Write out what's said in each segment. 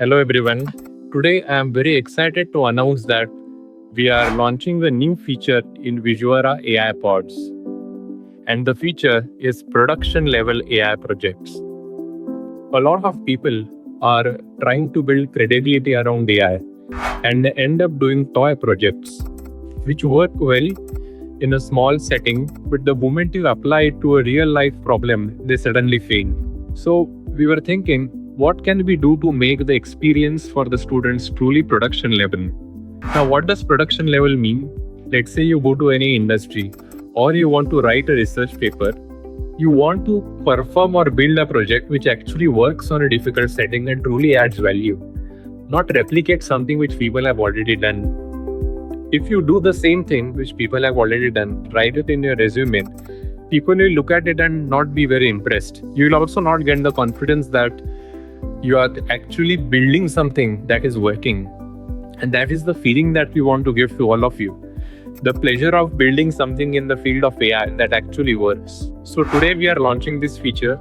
Hello everyone. Today I am very excited to announce that we are launching the new feature in Vizuara AI Pods. And the feature is production level AI projects. A lot of people are trying to build credibility around AI and they end up doing toy projects, which work well in a small setting, but the moment you apply it to a real life problem, they suddenly fail. So we were thinking, what can we do to make the experience for the students truly production level? Now, what does production level mean? Let's say you go to any industry or you want to write a research paper. You want to perform or build a project which actually works on a difficult setting and truly adds value, not replicate something which people have already done. If you do the same thing which people have already done, write it in your resume, people will look at it and not be very impressed. You will also not get the confidence that you are actually building something that is working. And that is the feeling that we want to give to all of you. The pleasure of building something in the field of AI that actually works. So today we are launching this feature,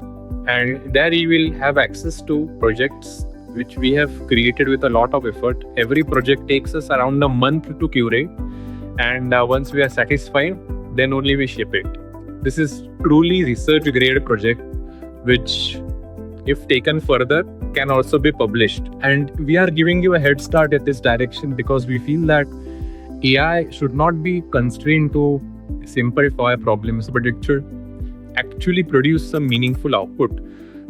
and there you will have access to projects which we have created with a lot of effort. Every project takes us around a month to curate, and once we are satisfied, then only we ship it. This is truly research grade project, which if taken further can also be published. And we are giving you a head start at this direction because we feel that AI should not be constrained to simple toy problems, but it should actually produce some meaningful output.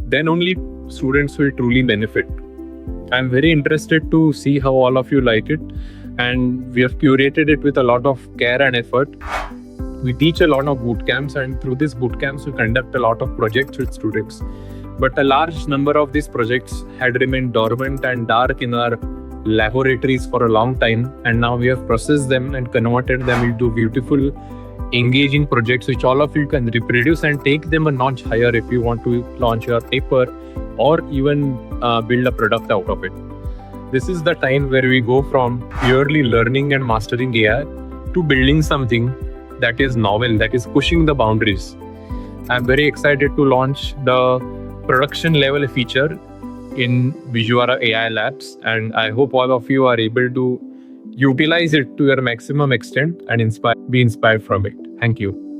Then only students will truly benefit. I'm very interested to see how all of you like it, and we have curated it with a lot of care and effort. We teach a lot of boot camps, and through these boot camps we conduct a lot of projects with students. But a large number of these projects had remained dormant and dark in our laboratories for a long time, and now we have processed them and converted them into beautiful, engaging projects which all of you can reproduce and take them a notch higher if you want to launch your paper or even build a product out of it. This is the time where we go from purely learning and mastering AI to building something that is novel, that is pushing the boundaries. I'm very excited to launch the production level feature in Vizuara AI Labs, and I hope all of you are able to utilize it to your maximum extent and be inspired from it. Thank you.